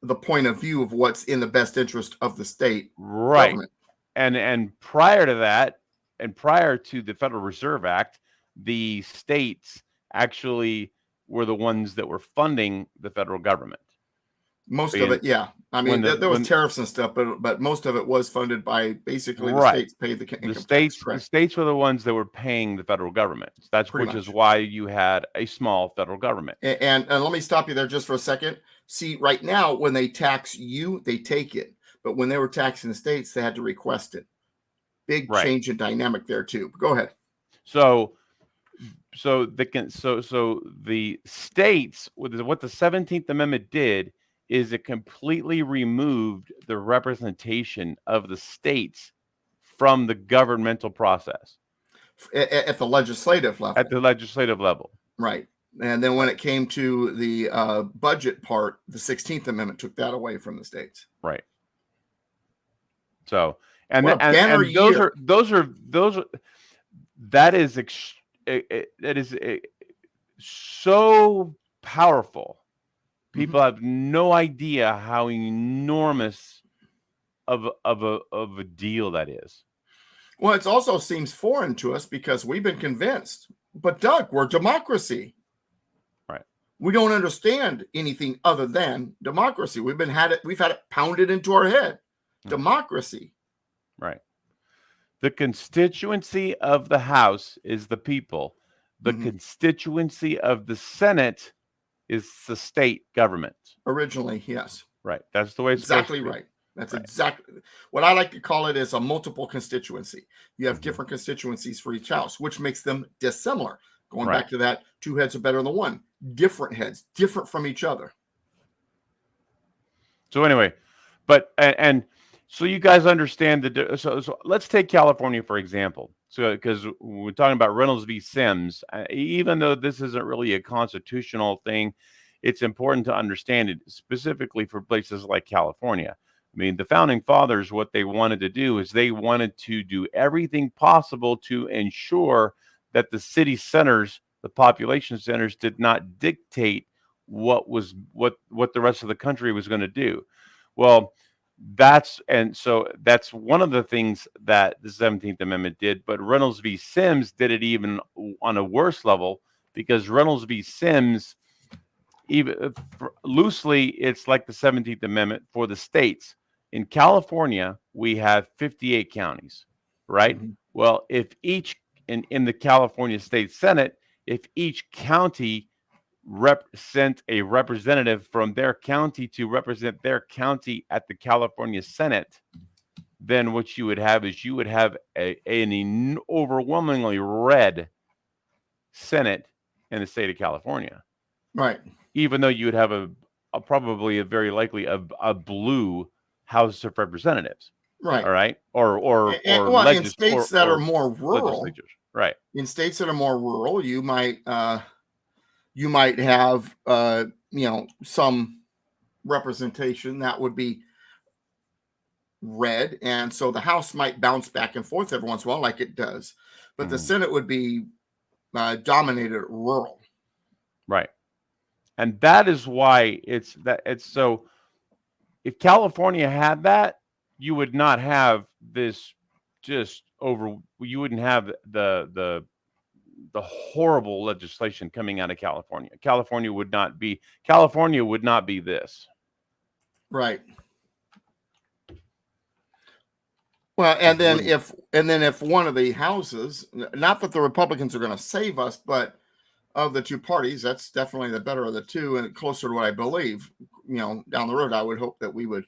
the point of view of what's in the best interest of the state government. And prior to that, and prior to the Federal Reserve Act, the states actually were the ones that were funding the federal government. Most of it, yeah. I mean, there was tariffs and stuff, but most of it was funded by basically the states paid the income tax. The states were the ones that were paying the federal government. Is why you had a small federal government. And let me stop you there just for a second. See, right now, when they tax you, they take it. But when they were taxing the states, they had to request it. Big change in dynamic there too. Go ahead. So the states, what the 17th Amendment did is it completely removed the representation of the states from the governmental process. At the legislative level. At the legislative level. Right. And then when it came to the budget part, the 16th Amendment took that away from the states. Right. So, that is so powerful. People have no idea how enormous of a deal that is. Well, it also seems foreign to us because we've been convinced. But Doug, we're democracy. Right. We don't understand anything other than democracy. We've had it pounded into our head. Democracy. Right. The constituency of the House is the people. The constituency of the Senate is the state government. Originally, yes. Right. That's the way it's supposed Exactly to be. right. That's Right. exactly what I like to call it is a multiple constituency. You have different constituencies for each house, which makes them dissimilar. Going Right. back to that, two heads are better than one. Different heads, different from each other. So anyway, but and so you guys understand so let's take California for example. So because we're talking about Reynolds v. Sims, even though this isn't really a constitutional thing, it's important to understand it specifically for places like California. I mean, the founding fathers, what they wanted to do is they wanted to do everything possible to ensure that the city centers, the population centers, did not dictate what the rest of the country was going to do. Well, that's one of the things that the 17th Amendment did, but Reynolds v. Sims did it even on a worse level because Reynolds v. Sims, even loosely, it's like the 17th Amendment for the states. In California, we have 58 counties, right? Well, if each in the California State Senate, if each county sent a representative from their county to represent their county at the California Senate, then what you would have is you would have an overwhelmingly red Senate in the state of California. Right. Even though you would have probably a very likely a blue House of Representatives. Right. All right. Or well, in states that are more rural, legislatures. Right. In states that are more rural, you might have some representation that would be red, and so the House might bounce back and forth every once in a while, like it does, but the Senate would be dominated rural. Right, and that is why it's so. If California had that, you would not have this just over. You wouldn't have the horrible legislation coming out of California. California would not be this. Right. Well, and then if one of the houses, not that the Republicans are going to save us, but of the two parties, that's definitely the better of the two and closer to what I believe. Down the road, I would hope that we would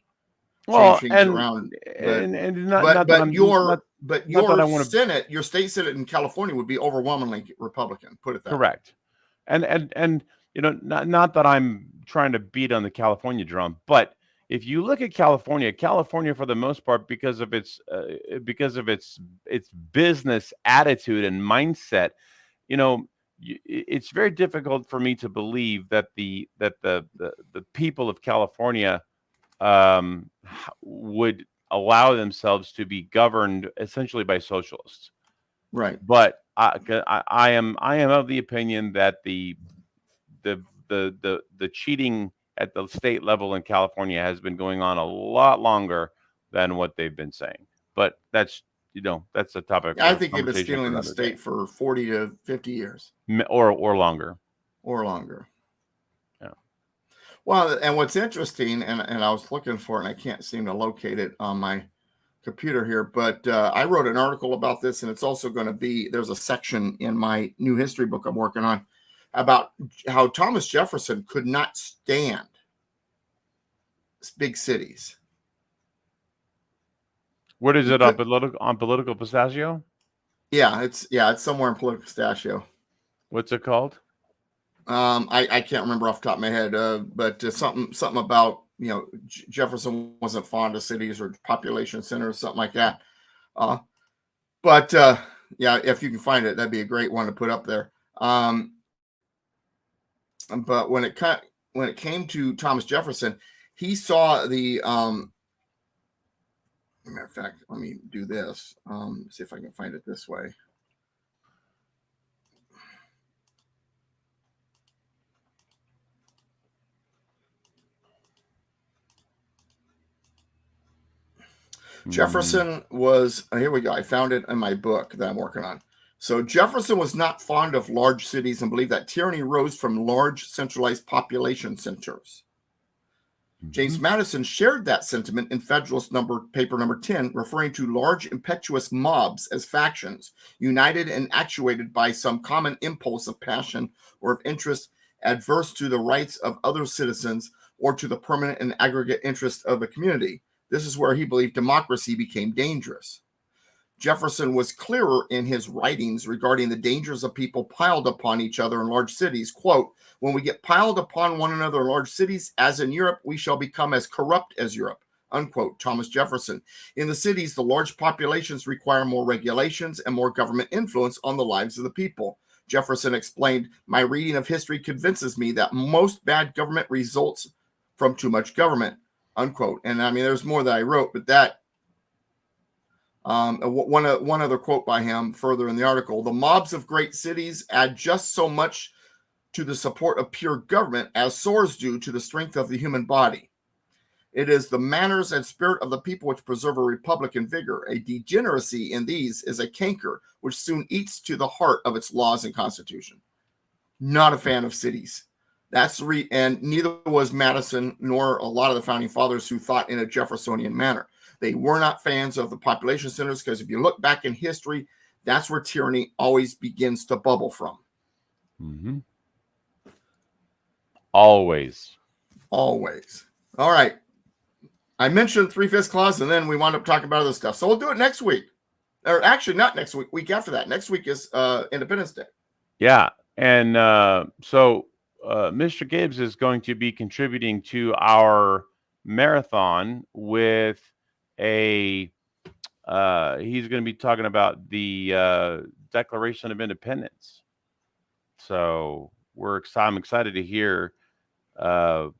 change things around. But your Senate, your state Senate in California would be overwhelmingly Republican. Put it that correct. Way. And not that I'm trying to beat on the California drum, but if you look at California for the most part, because of its business attitude and mindset, it's very difficult for me to believe that the people of California would allow themselves to be governed essentially by socialists. Right. But I am of the opinion that the cheating at the state level in California has been going on a lot longer than what they've been saying. But that's a topic. I think they've been stealing the state for 40 to 50 years, or longer. Yeah. Well, and what's interesting, and I was looking for it, and I can't seem to locate it on my computer here, but I wrote an article about this, and it's also going to be, there's a section in my new history book I'm working on about how Thomas Jefferson could not stand big cities. What is it on Political Pistachio? Yeah, it's somewhere in Political Pistachio. What's it called? I can't remember off the top of my head, but something about Jefferson wasn't fond of cities or population centers, something like that. But if you can find it, that'd be a great one to put up there. But when it came to Thomas Jefferson, he saw the matter of fact, let me do this. See if I can find it this way. Jefferson was, here we go. I found it in my book that I'm working on. So Jefferson was not fond of large cities and believed that tyranny rose from large centralized population centers. James Madison shared that sentiment in Federalist paper number 10, referring to large impetuous mobs as factions, united and actuated by some common impulse of passion or of interest adverse to the rights of other citizens or to the permanent and aggregate interest of the community. This is where he believed democracy became dangerous. Jefferson was clearer in his writings regarding the dangers of people piled upon each other in large cities. Quote, when we get piled upon one another in large cities, as in Europe, we shall become as corrupt as Europe. Unquote, Thomas Jefferson. In the cities, the large populations require more regulations and more government influence on the lives of the people. Jefferson explained, my reading of history convinces me that most bad government results from too much government. Unquote. And I mean, there's more that I wrote, but that one other quote by him further in the article, the mobs of great cities add just so much to the support of pure government as swords do to the strength of the human body. It is the manners and spirit of the people which preserve a republic in vigor. A degeneracy in these is a canker which soon eats to the heart of its laws and constitution. Not a fan of cities. And neither was Madison nor a lot of the founding fathers who thought in a Jeffersonian manner. They were not fans of the population centers because if you look back in history, that's where tyranny always begins to bubble from. Always. All right. I mentioned 3/5 clause, and then we wound up talking about other stuff. So we'll do it next week. Or actually, not next week, week after that. Next week is Independence Day. Yeah. And so Mr. Gibbs is going to be contributing to our marathon with he's going to be talking about the Declaration of Independence. So I'm excited to hear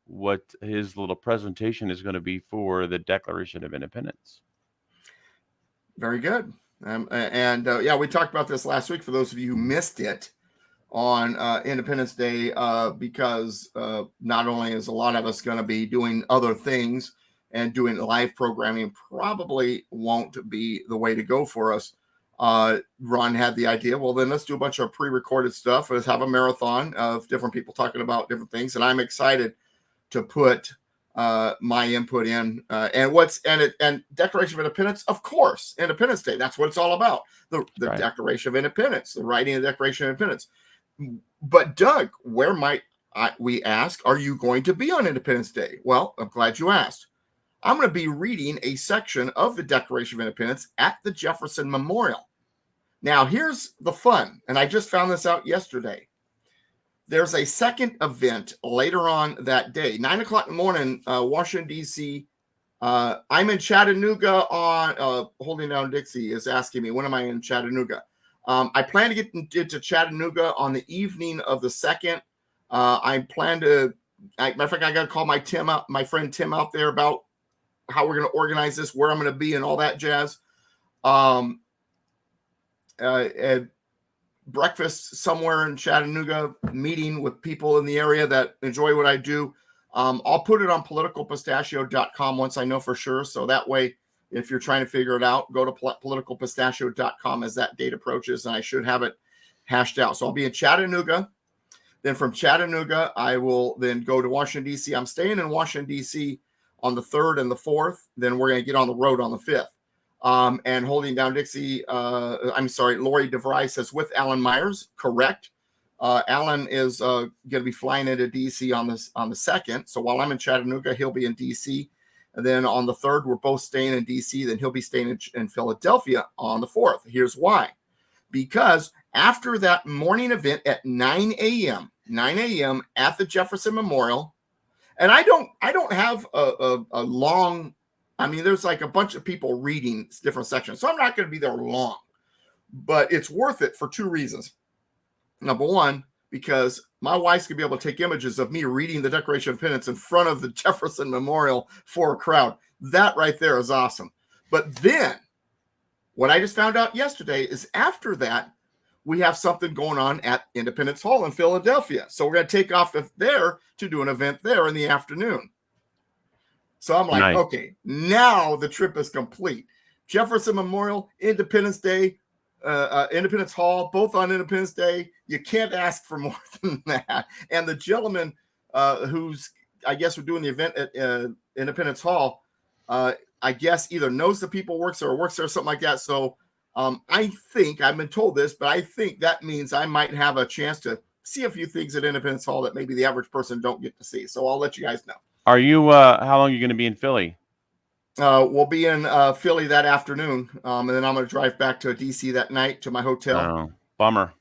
what his little presentation is going to be for the Declaration of Independence. Very good. Yeah, we talked about this last week for those of you who missed it on Independence Day, because not only is a lot of us going to be doing other things and doing live programming, probably won't be the way to go for us. Ron had the idea, well, then let's do a bunch of pre-recorded stuff. Let's have a marathon of different people talking about different things. And I'm excited to put my input in. And Declaration of Independence, of course, Independence Day. That's what it's all about. The right. Declaration of Independence, the writing of the Declaration of Independence. But Doug, where might we ask, are you going to be on Independence Day? Well, I'm glad you asked. I'm going to be reading a section of the Declaration of Independence at the Jefferson Memorial. Now, here's the fun, and I just found this out yesterday. There's a second event later on that day, 9 o'clock in the morning, Washington, D.C. I'm in Chattanooga on Holding Down Dixie is asking me, when am I in Chattanooga? I plan to get into Chattanooga on the evening of the 2nd. I plan to, matter of fact, I got to call my friend Tim out there about how we're going to organize this, where I'm going to be and all that jazz. Breakfast somewhere in Chattanooga, meeting with people in the area that enjoy what I do. I'll put it on politicalpistachio.com once I know for sure. So that way, if you're trying to figure it out, go to politicalpistachio.com as that date approaches, and I should have it hashed out. So I'll be in Chattanooga. Then from Chattanooga, I will then go to Washington, D.C. I'm staying in Washington, D.C. on the 3rd and the 4th. Then we're going to get on the road on the 5th. And Holding Down Dixie, Lori DeVry says with Alan Myers, correct. Alan is going to be flying into D.C. on the 2nd. So while I'm in Chattanooga, he'll be in D.C. And then on the 3rd, we're both staying in D.C. Then he'll be staying in Philadelphia on the 4th. Here's why. Because after that morning event at 9 a.m. at the Jefferson Memorial, and I don't have a long, I mean, there's like a bunch of people reading different sections. So I'm not going to be there long, but it's worth it for two reasons. Number one, because my wife's going to be able to take images of me reading the Declaration of Independence in front of the Jefferson Memorial for a crowd. That right there is awesome. But then what I just found out yesterday is after that, we have something going on at Independence Hall in Philadelphia. So we're going to take off there to do an event there in the afternoon. So I'm like, okay, now the trip is complete. Jefferson Memorial, Independence Day, Independence Hall, both on Independence Day. You can't ask for more than that. And the gentleman who's I guess we're doing the event at Independence Hall, uh, I guess either knows the people works there or works there or something like that. So I think I've been told this, but I think that means I might have a chance to see a few things at Independence Hall that maybe the average person don't get to see. So I'll let you guys know. Are you? How long are you going to be in Philly? We'll be in Philly that afternoon, and then I'm going to drive back to DC that night to my hotel. Oh, bummer.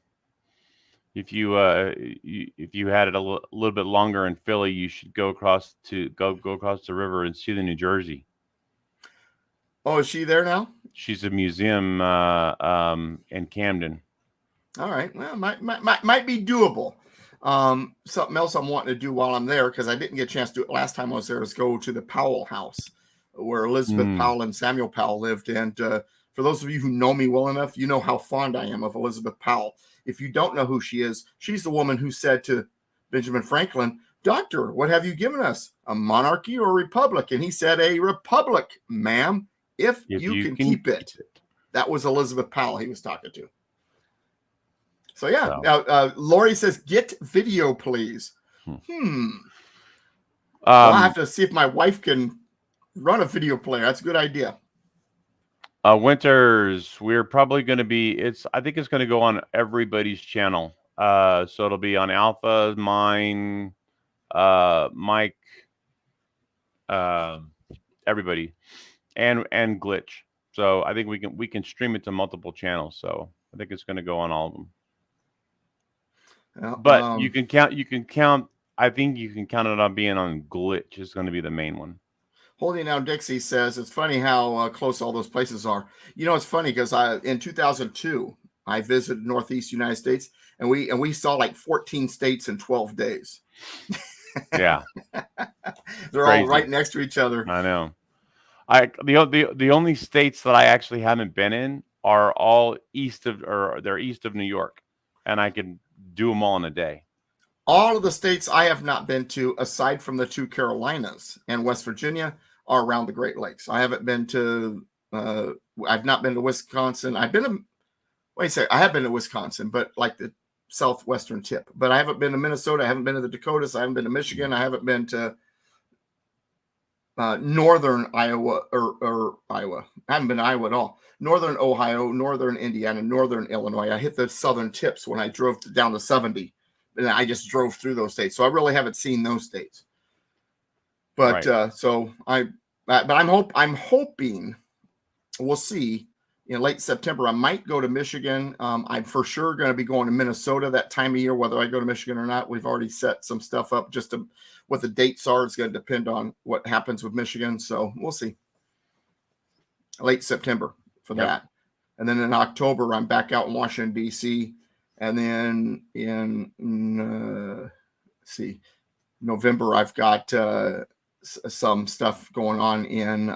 If you had it little bit longer in Philly, you should go across the river and see the New Jersey. Oh, is she there now? She's a museum in Camden. All right. Well, might be doable. Something else I'm wanting to do while I'm there, because I didn't get a chance to do it last time I was there, is go to the Powell house where Elizabeth Mm. Powell and Samuel Powell lived. And for those of you who know me well enough, you know how fond I am of Elizabeth Powell. If you don't know who she is, she's the woman who said to Benjamin Franklin, "Doctor, what have you given us? A monarchy or a republic?" And he said, "A republic, ma'am, if If you you can can keep it." keep it. That was Elizabeth Powell he was talking to. So yeah. So, Now Lori says, "Get video, please." hmm. Hmm. Well, I have um, to see if my wife can run a video player. That's a good idea. Winters, we're probably going to be. I think it's going to go on everybody's channel. So it'll be on Alpha, mine, Mike, uh, everybody, and Glitch. So I think we can stream it to multiple channels. So I think it's going to go on all of them. Well, But you can count. I think you can count it on being on Glitch. Is going to be the main one. Holding Down Dixie says it's funny how close all those places are. You know, it's funny because in 2002 I visited Northeast United States, and we saw like 14 states in 12 days. Yeah, They're all crazy. right next to each other. I know. The only states that I actually haven't been in are all east of, or they're east of New York, and I can do them all in a day. All of the states I have not been to, aside from the two Carolinas and West Virginia, are around the Great Lakes. I haven't been to. Uh, I've not been to Wisconsin. I've been to. Wait a second. I have been to Wisconsin, but like the southwestern tip. But I haven't been to Minnesota. I haven't been to the Dakotas. I haven't been to Michigan. I haven't been to northern Iowa or Iowa. I haven't been to Iowa at all. Northern Ohio, northern Indiana, northern Illinois. I hit the southern tips when I drove down to 70, and I just drove through those states. So I really haven't seen those states. But Right. I'm hoping we'll see in late September. I might go to Michigan. I'm for sure going to be going to Minnesota that time of year, whether I go to Michigan or not. We've already set some stuff up just to what the dates are. It's going to depend on what happens with Michigan. So we'll see. Late September for Yep. that. And then in October, I'm back out in Washington, D.C. And then in see, November, I've got some stuff going on in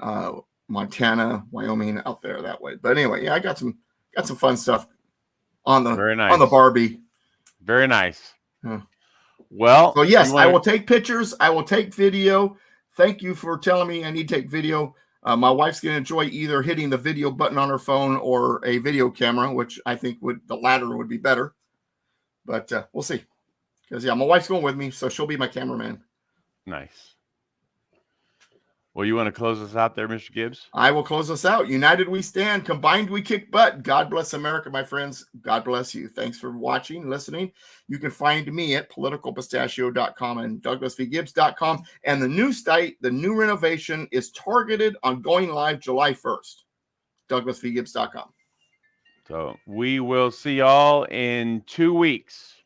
Montana, Wyoming, out there that way. But anyway, yeah, I got some fun stuff on Very the nice. Barbie. Very nice. Yeah. Well, So yes, you I will want take pictures. I will take video. Thank you for telling me I need to take video. My wife's going to enjoy either hitting the video button on her phone or a video camera, which I think the latter would be better. But we'll see. Because yeah, my wife's going with me, so she'll be my cameraman. nice. Well, you want to close us out there, Mr. Gibbs? I will close us out. United we stand. Combined we kick butt. God bless America, my friends. God bless you. Thanks for watching, listening. You can find me at politicalpistachio.com and douglasvgibbs.com. And the new site, the new renovation is targeted on going live July 1st. douglasvgibbs.com. So we will see y'all in 2 weeks.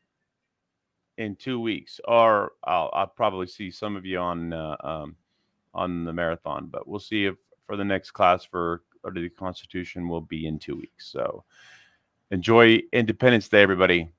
In 2 weeks, or I'll probably see some of you on the marathon, but we'll see if for the next class for or the Constitution will be in 2 weeks. So enjoy Independence Day, everybody.